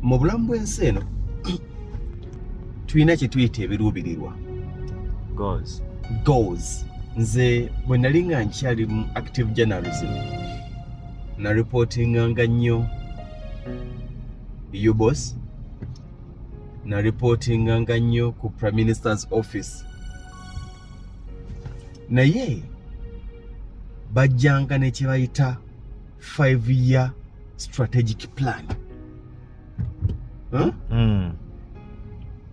mu bulamu bw'ensi eno tulina kye tuyita ebiruubirirwa goals. Nze bwe nali nga nkyali mu active journalism na reportinganga nnyo UBOS, na reportinganga nnyo ku Prime Minister's office, naye bajjanga ne kye bayita 5-year strategic plan.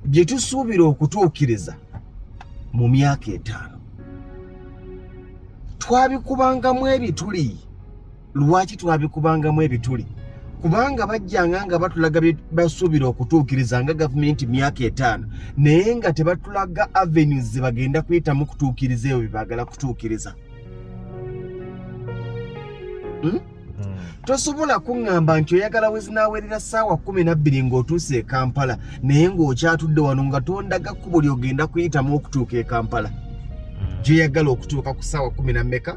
Gye tusuubira okutuukiriza mu myaka 5. Twabikubangamu ebituli. Lwaki twabikubangamu ebituli? Kubanga bajjanga nga batulaga basuubira okutuukiriza nga gavumenti myaka 5, naye nga tebatulaga avenues ze bagenda kuyitamu kutuukiriza ebyo bye baagala kutuukiriza. Tosobola kuŋŋamba nti oyagala wezinaawerera ssaawa 12 ng'otuuse e Kampala naye ng'okyatudde wano nga tondaga kkubo ly'ogenda kuyitamu okutuuka e Kampala. Gy'oyagala okutuuka ku ssaawa 10 na mmeka?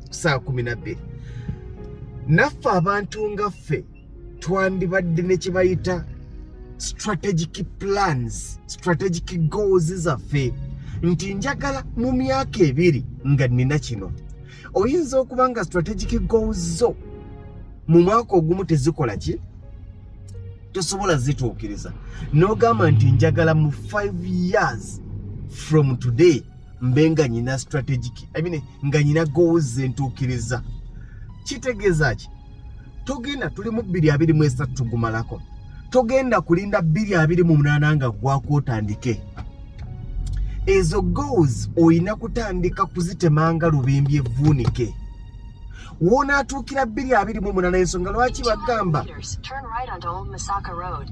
Ku ssaawa 12. Naffe abantu nga ffe twandibadde ne kye bayita strategic plans, strategic goals zaffe, nti njagala mu myaka 2 nga nina kino. Oyinza okuba nga strategic goals zo mu mwaka ogumu tezikola ki? Tosobola zituukiriza. N'ogamba nti njagala mu 5 years from today mbe nga nyina strategic, nga nyina goals zentuukiriza. Kitegeeza ki? Togenda tuli mu 2023 tugumalako. Togenda kulinda 2028 nga gwako otandike. Ezo goals oyina kutandika kuzitemanga lubimbi evvuunike. Woonaatuukira 2028 ensonga lwaki bagamba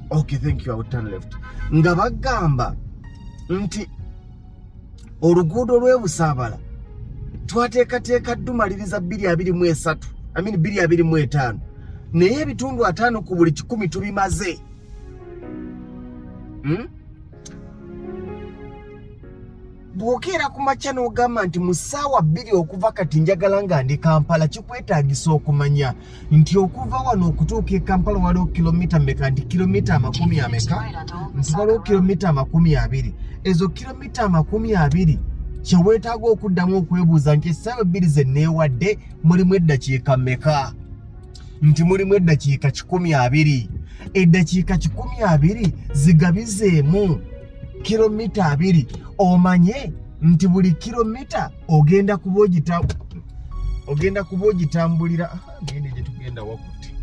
okay, thank you, I will turn left. Nga bagamba nti oluguudo lw'ebusaabala twateekateeka dumaliriza 2023, 2025, naye ebitundu 5 ku buli 10 tubimaze. Bw'okeera ku makya n'ogamba nti mu ssaawa 2 okuva kati njagala nga ndi Kampala, kikwetaagisa okumanya nti okuva wano okutuuka e Kampala waliwo kilomita mmeka, nti kilomita 40 ameka, nti waliwo kilomita 20. Ezo kilomita 20 kye weetaaga okuddamu okwebuuza nti essaawa 2 ze neewadde mulimu eddakiika mmeka, nti mulimu eddakiika 12. Eddakiika 12 zigabizeemu kilomita 2. Omanye nti buli kilomita ogenda kuba ogitambulira ngende gye tugenda wakutte,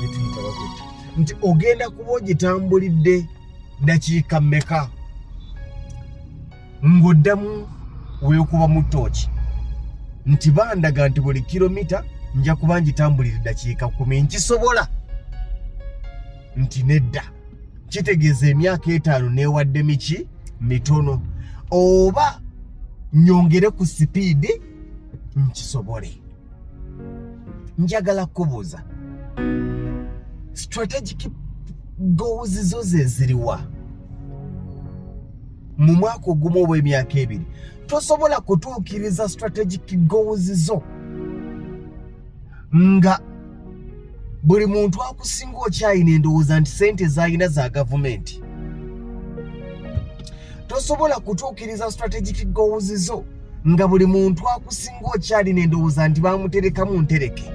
gye tuyita wakutte, nti ogenda kuba ogitambulidde dakiika mmeka ng'oddamu weekuba mu ttooki, nti bandaga nti buli kilomita nja kuba ngitambulira dakiika 10. Nkisobola? Nti nedda. Kitegeeza emyaka 5 neewadde miki mitono, oba nyongere ku sipiidi nkisobole. Njagala kubuuza strategic goals zo ze ziriwa mu mwaka ogumu oba emyaka 2? Tosobola kutuukiriza strategic goals zo nga buli muntu akusinga okyayina endowooza nti sente zayina za gavumenti. Tosobola kutuukiriza strategic goals zo nga buli muntu akusinga okyalina endowooza nti bamuterekamu ntereke.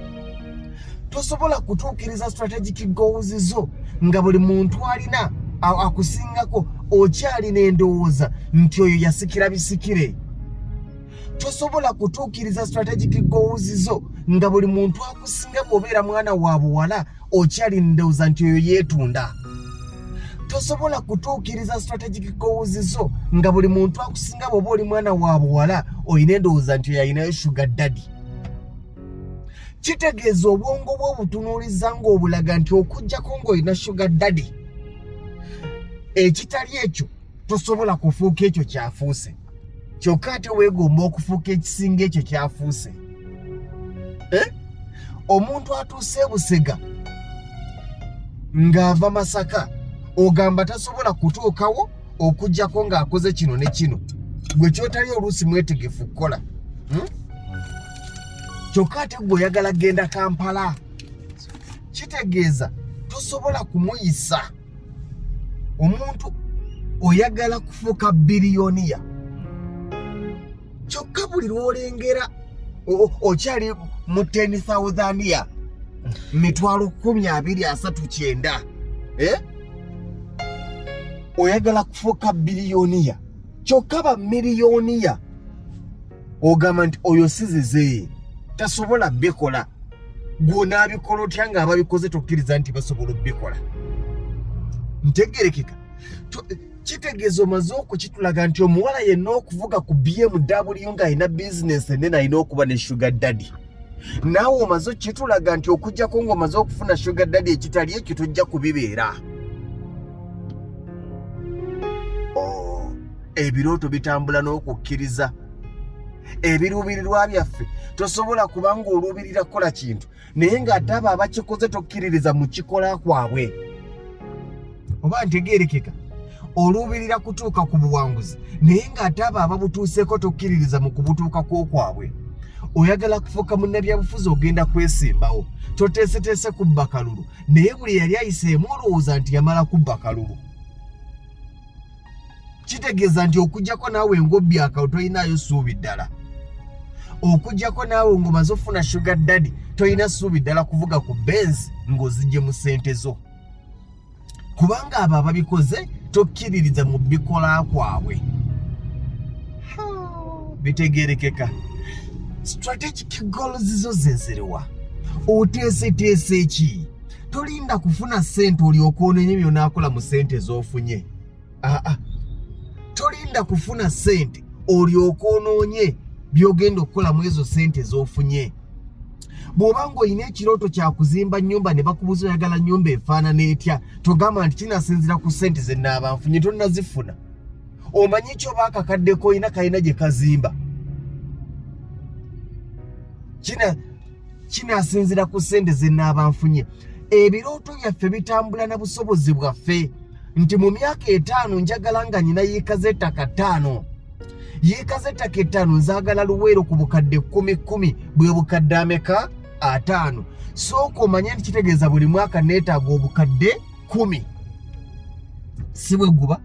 Tosobola kutuukiriza strategic goals zo nga buli muntu alina akusingako okyalina endowooza nti oyo yasikira bisikire. Tosobola kutuukiriza strategic goals zo nga buli muntu akusinga bw'obeera mwana wa buwala okyalina endowooza nti oyo yeetunda. Tosobola kutuukiriza strategic goals zo nga buli muntu akusinga bw'oba oli mwana wa buwala oyina endowooza nti oyo ayinayo sugar daddy. Kitegeeza obwongo bw'obutunuuliza ng'obulaga nti okuggyako ng'olina sugar daddy, ekitali ekyo tosobola kufuuka ekyo kyafuuse, kyokka ate weegomba okufuuka ekisinga ekyo kyafuuse. Omuntu atuuse Busega ng'ava Masaka ogamba tasobola kutuukawo okuggyako ng'akoze kino ne kino, gwe kyotali oluusi mwetegefu kukola. Kyokka ate gwe oyagala genda Kampala. Kitegeeza tosobola kumuyisa omuntu oyagala kufuuka biliyoniya kyokka buli lwolengera okyali mu 10,000 ya 20,239 oyagala kufuuka biliyoniya kyokka ba miliyoniya ogamba nti oyo sizize tasobola bikola gw'onaabikola otya nga ababikoze tokkiriza nti basobola obbikola ntegerekeka kitegeeza omaze okukitulaga nti omuwala yenna okuvuga ku BMW ng'alina bizinesi ennene alina okuba ne sugar daddy naawe omaze okitulaga nti okujjako ng'omaze okufuna sugar daddy ekitali ekyo tojja kubibeera ebirooto bitambula n'okukkiriza ebiruubirirwa byaffe tosobola kubanga oluubirira kukola kintu naye ng'ate abo abakikoze tokkiririza mu kikola kwabwe oba ntegeerekeka oluubirira kutuuka ku buwanguzi naye ng'ate abo ababutuuseeko tokkiririza mu kubutuukako kwabwe oyagala kufuuka munnabyabufuzi ogenda kwesimbawo toteeseteese kubba kalulu naye buli yali ayiseemu olowooza nti yamala kubba kalulu kitegeeza nti okujjako naawe ngobbi akawo toyinaayo ssuubi ddala okujjako naawe ng'omaze ofuna sugar daddy toyina ssuubi ddala kuvuga ku benzi ng'ozijje mu ssente zo kubanga abo ababikoze tokkiririza mu bikola kwabwe bitegeerekeka strategic goals zo zenzeriwa oteeseteese eki tolinda kufuna ssente olyoka onenye byonaakola mu ssente z'ofunye tolinda kufuna ssente olyoka onoonye byogenda okukola mu ezo ssente z'ofunye bw'obanga olina ekirooto kya kuzimba nnyumba ne bakubuza oyagala nnyumba efaanana etya togamba nti kinasinzira ku ssente ze nnaaba nfunye tonnazifuna omanyi ky'oba akakadde koyina kalina gye kazimba kinasinzira ku ssente ze nnaaba nfunye ebirooto byaffe bitambula na busobozi bwaffe nti mu myaka 5 njagala nga nyina yiika z'ettaka 5 yiika z'ettaka 5 nzaagala luweero ku bukadde 10 bwe bukadde ameka 5 sooka omanye nti kitegeeza buli mwaka neetaaga obukadde 10 si bwe guba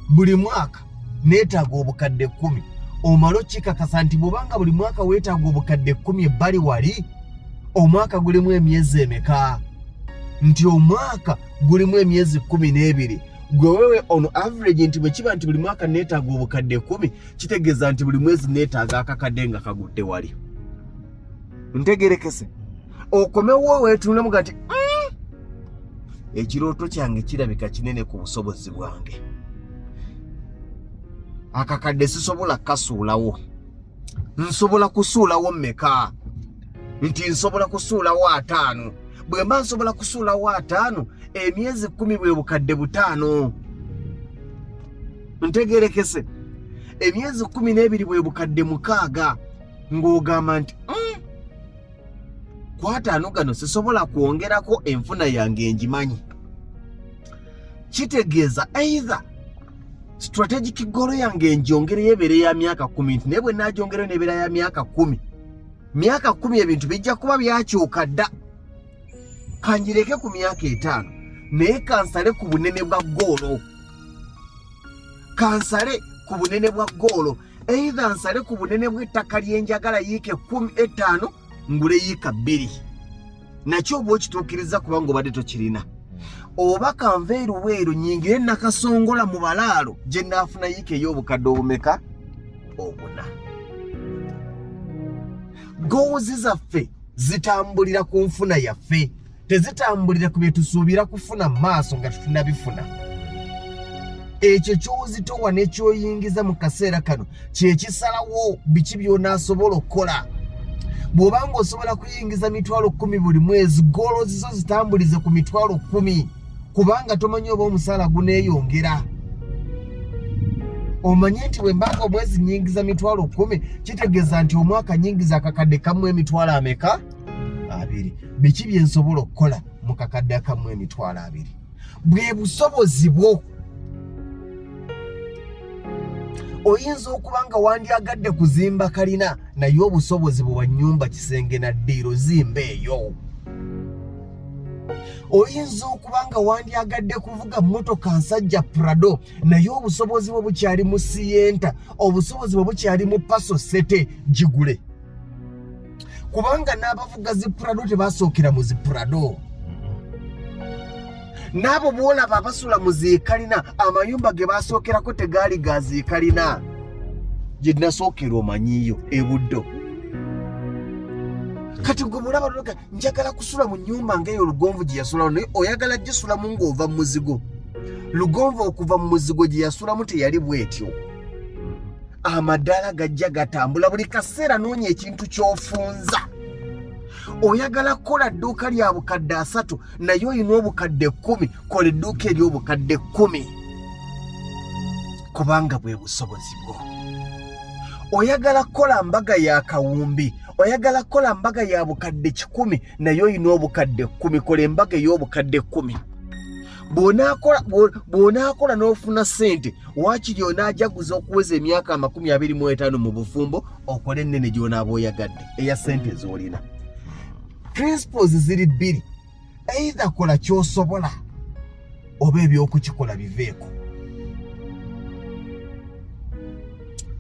buli mwaka neetaaga obukadde 10 omala okikakasa nti bw'obanga buli mwaka weetaaga obukadde 10 ebbali wali omwaka gulimu emyezi emeka nti omwaka gulimu emyezi 12 gwewewe on average nti bwe kiba nti buli mwaka neetaaga obukadde 10 kitegeeza nti buli mwezi neetaaga akakadde nga kagudde wali ntegerekese okomewo weetunulemu gati ekirooto kyange kirabika kinene ku busobozi bwange akakadde sisobola kasuulawo nsobola kusuulawo mmeka nti nsobola kusuulawo 5 bwe mba nsobola kusuulawo 5 emyezi 10 bwe bukadde 5 ntegerekese emyezi 12 bwe bukadde 6 ng'ogamba nti ku 5 gano sisobola kwongerako enfuna yange engimanyi kitegeeza either strategic goal yange njongere ebeere ya myaka 10 naye bwe naagyongerayo n'ebeera ya myaka 10 myaka 10 ebintu bijja kuba byakyuka dda kanjireke ku myaka 5 naye kansale ku bunene bwa goolo kansale ku bunene bwa goolo either nsale ku bunene bw'ettaka lyenjagala yiike 15 ngule yiika 2 nakyo oba okituukiriza kubanga obadde tokirina oba kanva eruweero nyingire nakasongola mu balaalo gye naafuna yiika ey'obukadde obumeka 4 goozi zaffe zitambulira ku nfuna yaffe tezitambulira ku bye tusuubira kufuna mu maaso nga tutunabifuna ekyo ky'ozitowa n'ekyoyingiza mu kaseera kano kye kisalawo biki by'onaasobola okukola bw'obanga osobola kuyingiza 10,000 buli mwezi goolo zizo zitambulize ku 10,000 kubanga tomanyi oba omusaala guneeyongera omanye nti bwe mbanga omwezi nyingiza 10,000 kitegeeza nti omwaka nyingiza akakadde kamu 2,000 biki bye nsobola okukola mu kakadde akamu 2,000 bwe busobozi bwo oyinza okuba nga wandyagadde kuzimba kalina naye obusobozi bwe wa nnyumba kisenge na ddiiro zimba eyo oyinza okubanga wandyagadde kuvuga mmotoka nsajja Prado naye obusobozi bwe bukyali mu Sienta, obusobozi bwe bukyali mu Paso Sete, gigule. Kubanga n'abavuga zi Prado tebasookera mu zi Prado. N'abo bw'olaba abasula mu ziikalina, amayumba ge basookerako tegaali ga ziikalina. Gye nasookera omanyiyo e Buddo. Kati gwe mulaba loga njagala kusula mu nnyumba ng'eyo Lugonvu gye yasulamu, naye oyagala gisulamu ng'ova mu muzigo. Lugonvu okuva mu muzigo gye yasulamu teyali bwetyo. Amadaala gajja gatambula buli kaseera, noonya ekintu ky'ofunza. Oyagala kukola dduuka lya bukadde 3 naye olina obukadde 10, kola edduuka ery'obukadde 10 kubanga bwe busobozi bwo. Oyagala kukola mbaga ya kawumbi, oyagala kukola mbaga ya bukadde 10 naye olina obukadde 10, kola embaga ey'obukadde 10. Bw'onaakola n'ofuna ssente, waakiri onaajaguza okuweza emyaka 25 mu bufumbo, okola ennene gy'onaaba oyagadde eya ssente z'olina. Principles ziri 2, either kola ky'osobola oba eby'okukikola biveeko.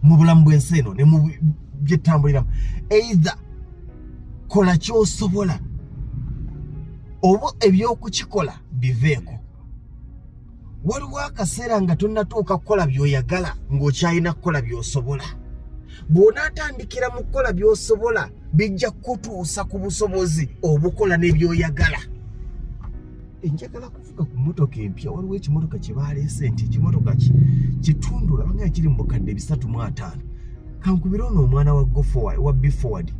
Mu bulamu bw'ensi eno ne mu by'ettambuliramu, either kola ky'osobola oba eby'okukikola biveeko. Waliwo akaseera nga tonnatuuka kukola by'oyagala ng'okyalina kukola by'osobola. Bw'onaatandikira mu kukola by'osobola bijja kutuusa ku busobozi obukola n'ebyoyagala. Njagala kuvuga ku mmotoka empya. Waliwo ekimotoka kye baleese nti ekimotoka kitundula banga kiri mu bukadde 305. Kankubira ono omwana wa B-Forward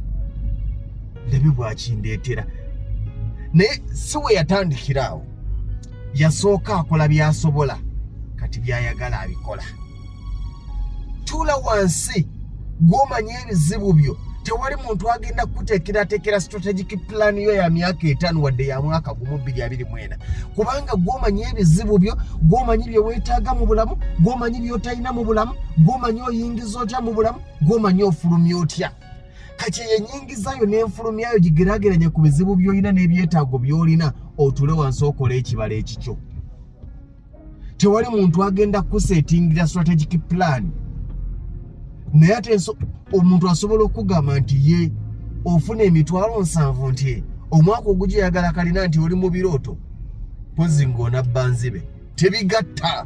ndabe bwakindeetera. Naye si we yatandikira awo, yasooka akola by'asobola, kati by'ayagala abikola. Tuula wansi gw'omanya ebizibu byo. Tewali muntu agenda kuteekerateekera strategic plan yo ya myaka 5 wadde ya mwaka 2024. Kubanga gw'omanya ebizibu byo, gw'omanya bye weetaaga mu bulamu, gw'omanya by'otalina mu bulamu, gw'omanya oyingiza otya mu bulamu, gw'omanya ofulumya otya. Kati enyingizayo n'enfulumyayo gigeraageranya ku bizibu by'olina n'ebyetaago by'olina, otuule wansi okola ekibala ekikyo. Tewali muntu agenda kusetingira strategic plan. Naye ate omuntu asobola okugamba nti ye ofuna emitwalo 7 nti omwaka ogujja yagala kalina nti oli mu birooto, pozi ng'onabba nzibe. Tebigatta.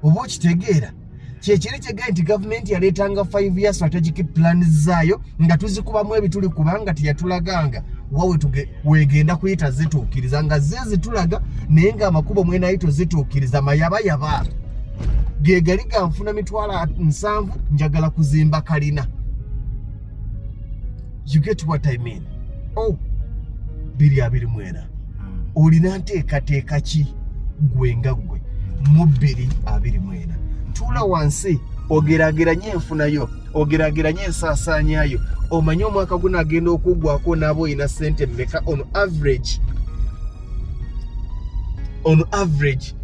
Oba okitegeera kyekiri kyegera nti gavumenti yaleetanga 5-year strategic plan zaayo nga tuzikubamu ebituli kubanga teyatulaganga wawe weegenda kuyita zituukiriza, nga zitulaga naye ng'amakubo mwenayito zituukiriza mayabayaba. Gegali ganfuna mitwalo 7 njagala kuzimba kalina. You get what I mean? Oh, 2024 olina nteekateeka ki gwe nga gwe mu 2024? Tuula wansi ogerageranye enfunayo, ogerageranye ensaasaanyayo, omanye omwaka guno agenda okuggwako n'aba olina ssente mmeka on average.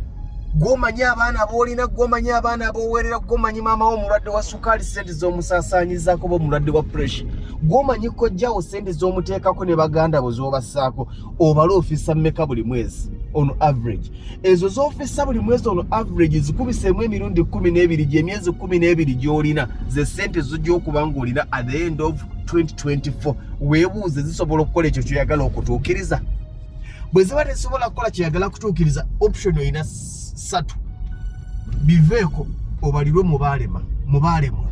Gw'omanya abaana b'olina, gw'omanya abaana ab'owerera, gw'omanyi maama wo omulwadde wa sukaali ssente z'omusaasaanyizaako oba omulwadde wa pressure, gw'omanyi kojjawo ssente z'omuteekako ne baganda bo z'obassaako, obala ofisa mmeka buli mwezi on average. Ezo z'ofisa buli mwezi on average zikubiseemu emirundi 12 gy'emyezi 12 gy'olina ze ssente zijja okuba ng'olina at the end of 2024. Weebuuze zisobola okukola ekyo kyoyagala okutuukiriza? Bwe ziba tezisobola kukola kyoyagala kutuukiriza, option olina 3. Biveeko obalirwe mu baalemwa.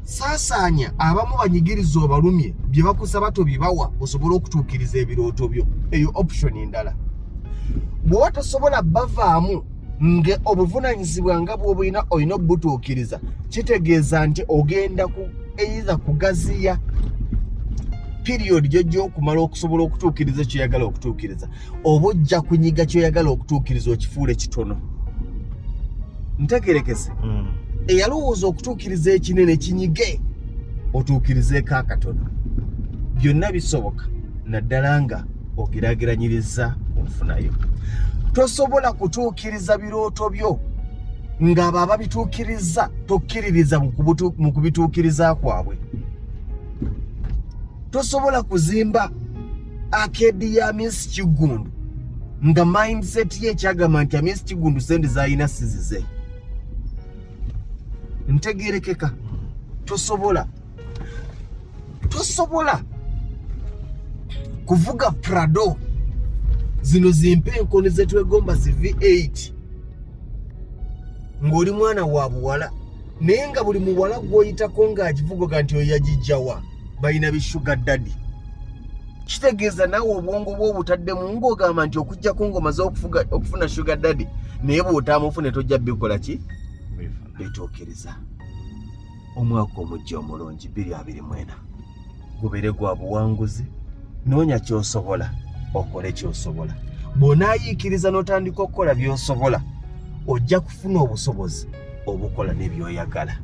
Saasaanya abamu banyigiriza obalumye bye bakusaba tobibawa osobola okutuukiriza ebirooto byo. Eyo option endala. Bw'oba tosobola bavaamu nge obuvunaanyizibwa nga bw'obulina olina obutuukiriza, kitegeeza nti ogenda kugaziya period gy'ojja okumala okusobola okutuukiriza kyoyagala okutuukiriza, oba ojja kunyiga kyoyagala okutuukiriza okifuule kitono. Ntegerekese. Eyalowooza okutuukiriza ekinene kinyige otuukirizeeko akatono. Byonna bisoboka naddala nga ogeraageranyiriza onfunayo. Tosobola kutuukiriza birooto byo ng'abo ababituukiriza tokkiririza mu kubituukiriza kwabwe. Tosobola kuzimba akedi ya Miss Kigundu nga mindset ye kyagamba nti Miss Kigundu sente zalina sizize. Ntegerekeka tosobola kuvuga Prado zino zimpe enkoni zetwegomba zi V8 ng'oli mwana wa buwala naye nga buli muwala gw'oyitako ng'akivuga nti oyo yagijjawa balina bishuga daddy. Kitegeeza naawe obwongo bwo obutaddemu ng'ogamba nti okujjako ngoma okufuna sugar daddy naye bw'otaamufune tojja bikola ki bitookereza. Omwaka omujja omulungi 2024 gubere gwa buwanguzi, noonya ky'osobola okole ky'osobola. Bw'onaayiikiriza n'otandika okukola by'osobola ojja kufuna obusobozi obukola ne by'oyagala.